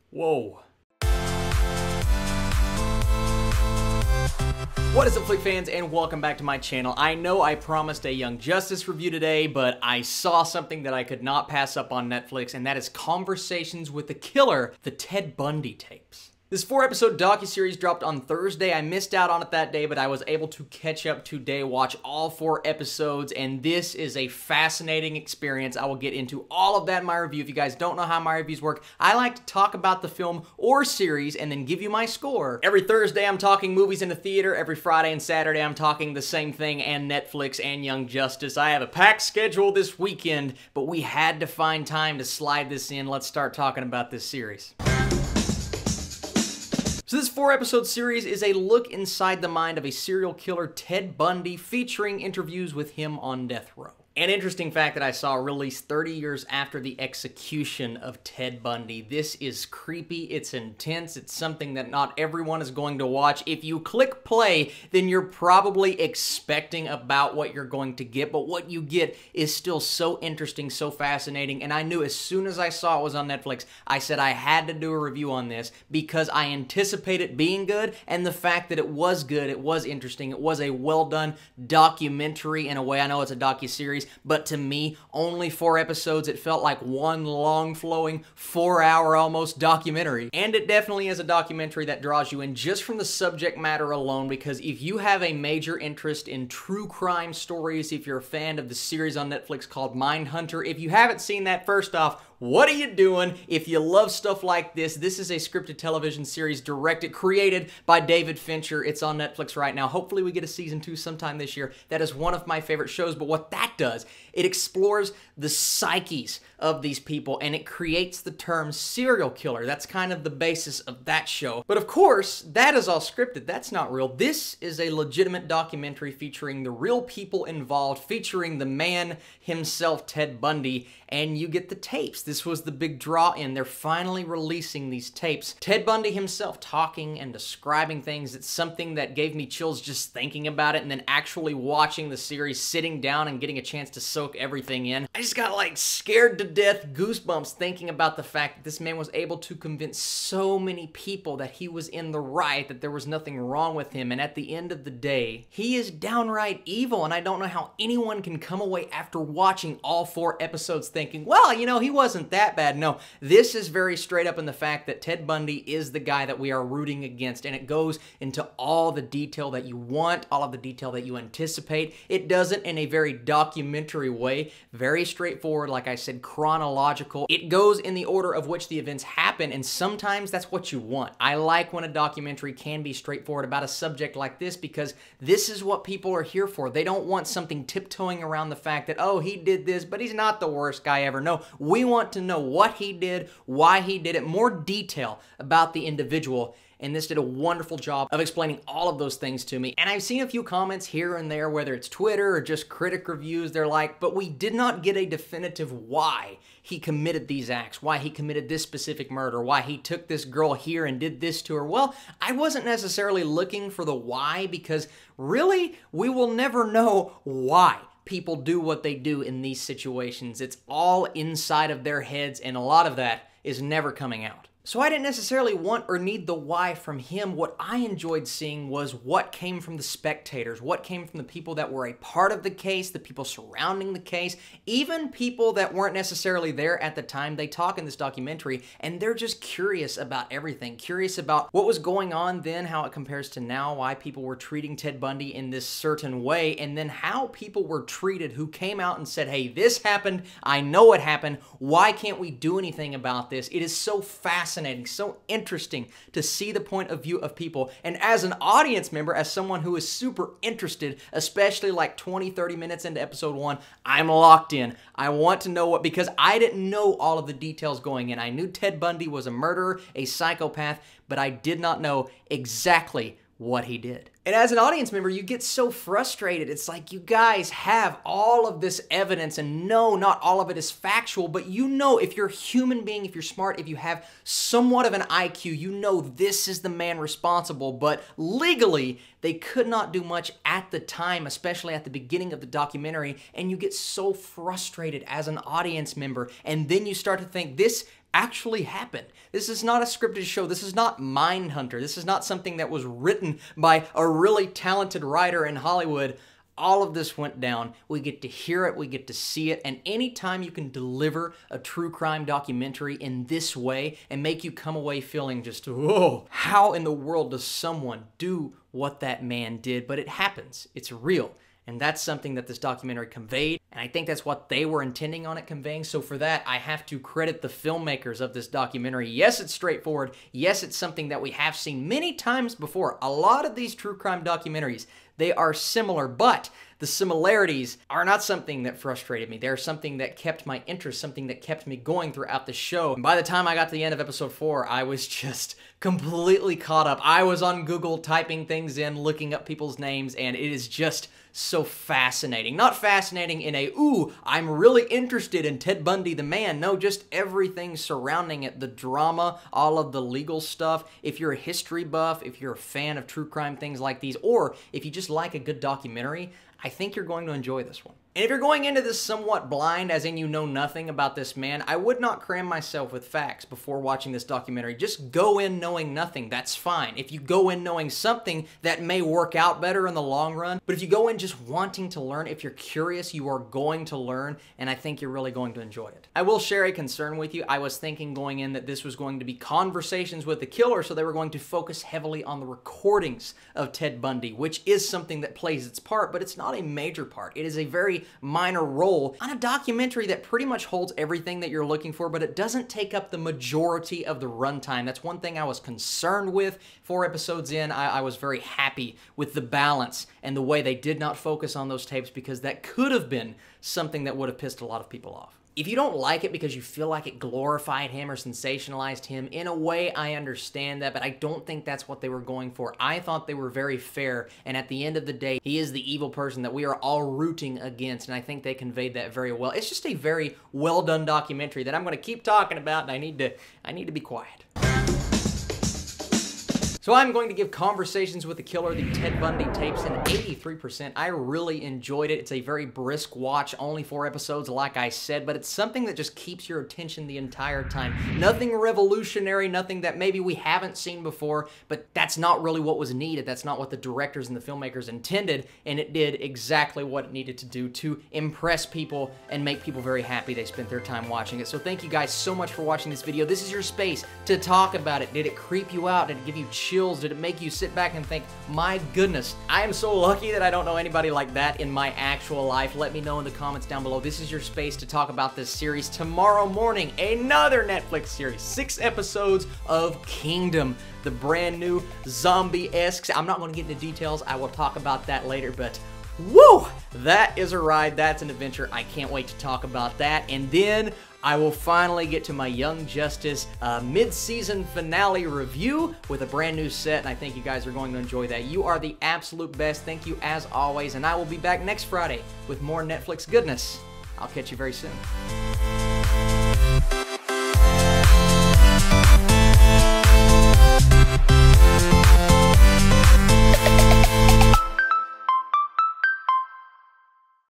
Whoa. What is up, Flick fans, and welcome back to my channel. I know I promised a Young Justice review today, but I saw something that I could not pass up on Netflix, and that is Conversations with the Killer, the Ted Bundy tapes. This 4-episode docuseries dropped on Thursday. I missed out on it that day, but I was able to catch up today, watch all 4 episodes, and this is a fascinating experience. I will get into all of that in my review. If you guys don't know how my reviews work, I like to talk about the film or series and then give you my score. Every Thursday, I'm talking movies in the theater. Every Friday and Saturday, I'm talking the same thing and Netflix and Young Justice. I have a packed schedule this weekend, but we had to find time to slide this in. Let's start talking about this series. So this 4-episode series is a look inside the mind of a serial killer, Ted Bundy, featuring interviews with him on death row. An interesting fact that I saw released 30 years after the execution of Ted Bundy. This is creepy, it's intense, it's something that not everyone is going to watch. If you click play, then you're probably expecting about what you're going to get, but what you get is still so interesting, so fascinating, and I knew as soon as I saw it was on Netflix, I said I had to do a review on this because I anticipate it being good, and the fact that it was good, it was interesting, it was a well-done documentary in a way. I know it's a docuseries, but to me, only 4 episodes. It felt like one long-flowing, 4-hour almost documentary. And it definitely is a documentary that draws you in just from the subject matter alone, because if you have a major interest in true crime stories, if you're a fan of the series on Netflix called Mindhunter, if you haven't seen that, first off, what are you doing? If you love stuff like this, this is a scripted television series created by David Fincher. It's on Netflix right now. Hopefully we get a season 2 sometime this year. That is one of my favorite shows, but what that does, it explores the psyches of these people, and it creates the term serial killer. That's kind of the basis of that show. But of course, that is all scripted. That's not real. This is a legitimate documentary featuring the real people involved, featuring the man himself, Ted Bundy, and you get the tapes. This was the big draw in. They're finally releasing these tapes. Ted Bundy himself talking and describing things. It's something that gave me chills just thinking about it, and then actually watching the series, sitting down and getting a chance to soak everything in. I just got like scared to death, goosebumps thinking about the fact that this man was able to convince so many people that he was in the right, that there was nothing wrong with him, and at the end of the day, he is downright evil, and I don't know how anyone can come away after watching all 4 episodes thinking, well, you know, he wasn't that bad. No, this is very straight up in the fact that Ted Bundy is the guy that we are rooting against, and it goes into all the detail that you want, all of the detail that you anticipate. It does it in a very documentary way, very straightforward, like I said, chronological. It goes in the order of which the events happen, and sometimes that's what you want. I like when a documentary can be straightforward about a subject like this, because this is what people are here for. They don't want something tiptoeing around the fact that, oh, he did this, but he's not the worst guy ever. No, we want to know what he did, why he did it, more detail about the individual. And this did a wonderful job of explaining all of those things to me. And I've seen a few comments here and there, whether it's Twitter or just critic reviews, they're like, but we did not get a definitive why he committed these acts, why he committed this specific murder, why he took this girl here and did this to her. Well, I wasn't necessarily looking for the why, because really, we will never know why people do what they do in these situations. It's all inside of their heads, and a lot of that is never coming out. So I didn't necessarily want or need the why from him. What I enjoyed seeing was what came from the spectators, what came from the people that were a part of the case, the people surrounding the case, even people that weren't necessarily there at the time. They talk in this documentary, and they're just curious about everything, curious about what was going on then, how it compares to now, why people were treating Ted Bundy in this certain way, and then how people were treated who came out and said, hey, this happened, I know it happened, why can't we do anything about this? It is so fascinating, so interesting to see the point of view of people. And as an audience member, as someone who is super interested, especially like 20, 30 minutes into episode 1, I'm locked in. I want to know what, because I didn't know all of the details going in. I knew Ted Bundy was a murderer, a psychopath, but I did not know exactly what he did. And as an audience member, you get so frustrated. It's like, you guys have all of this evidence, and no, not all of it is factual, but you know, if you're a human being, if you're smart, if you have somewhat of an IQ, you know this is the man responsible, but legally, they could not do much at the time, especially at the beginning of the documentary, and you get so frustrated as an audience member, and then you start to think, this actually happened. This is not a scripted show. This is not Mindhunter. This is not something that was written by a really talented writer in Hollywood. All of this went down. We get to hear it, we get to see it, and anytime you can deliver a true crime documentary in this way and make you come away feeling just, whoa, how in the world does someone do what that man did? But it happens. It's real. And that's something that this documentary conveyed, and I think that's what they were intending on it conveying. So for that, I have to credit the filmmakers of this documentary. Yes, it's straightforward. Yes, it's something that we have seen many times before. A lot of these true crime documentaries, they are similar, but the similarities are not something that frustrated me. They're something that kept my interest, something that kept me going throughout the show. And by the time I got to the end of episode 4, I was just completely caught up. I was on Google typing things in, looking up people's names, and it is just so fascinating. Not fascinating in a, ooh, I'm really interested in Ted Bundy the man. No, just everything surrounding it. The drama, all of the legal stuff. If you're a history buff, if you're a fan of true crime things like these, or if you just like a good documentary, I think you're going to enjoy this one. And if you're going into this somewhat blind, as in you know nothing about this man, I would not cram myself with facts before watching this documentary. Just go in knowing nothing. That's fine. If you go in knowing something, that may work out better in the long run. But if you go in just wanting to learn, if you're curious, you are going to learn, and I think you're really going to enjoy it. I will share a concern with you. I was thinking going in that this was going to be conversations with the killer, so they were going to focus heavily on the recordings of Ted Bundy, which is something that plays its part, but it's not a major part. It is a very minor role on a documentary that pretty much holds everything that you're looking for, but it doesn't take up the majority of the runtime. That's one thing I was concerned with. 4 episodes in, I was very happy with the balance and the way they did not focus on those tapes, because that could have been something that would have pissed a lot of people off. If you don't like it because you feel like it glorified him or sensationalized him, in a way, I understand that, but I don't think that's what they were going for. I thought they were very fair, and at the end of the day, he is the evil person that we are all rooting against, and I think they conveyed that very well. It's just a very well-done documentary that I'm going to keep talking about, and I need to be quiet. So I'm going to give Conversations with the Killer, the Ted Bundy tapes, an 83%. I really enjoyed it. It's a very brisk watch, only 4 episodes like I said, but it's something that just keeps your attention the entire time. Nothing revolutionary, nothing that maybe we haven't seen before, but that's not really what was needed. That's not what the directors and the filmmakers intended, and it did exactly what it needed to do to impress people and make people very happy they spent their time watching it. So thank you guys so much for watching this video. This is your space to talk about it. Did it creep you out? Did it give you chills? Did it make you sit back and think, my goodness, I am so lucky that I don't know anybody like that in my actual life? Let me know in the comments down below. This is your space to talk about this series. Tomorrow morning, another Netflix series, 6 episodes of Kingdom, the brand new zombie-esque. I'm not going to get into details. I will talk about that later, but woo! That is a ride. That's an adventure. I can't wait to talk about that. And then I will finally get to my Young Justice mid-season finale review with a brand new set, and I think you guys are going to enjoy that. You are the absolute best. Thank you as always, and I will be back next Friday with more Netflix goodness. I'll catch you very soon.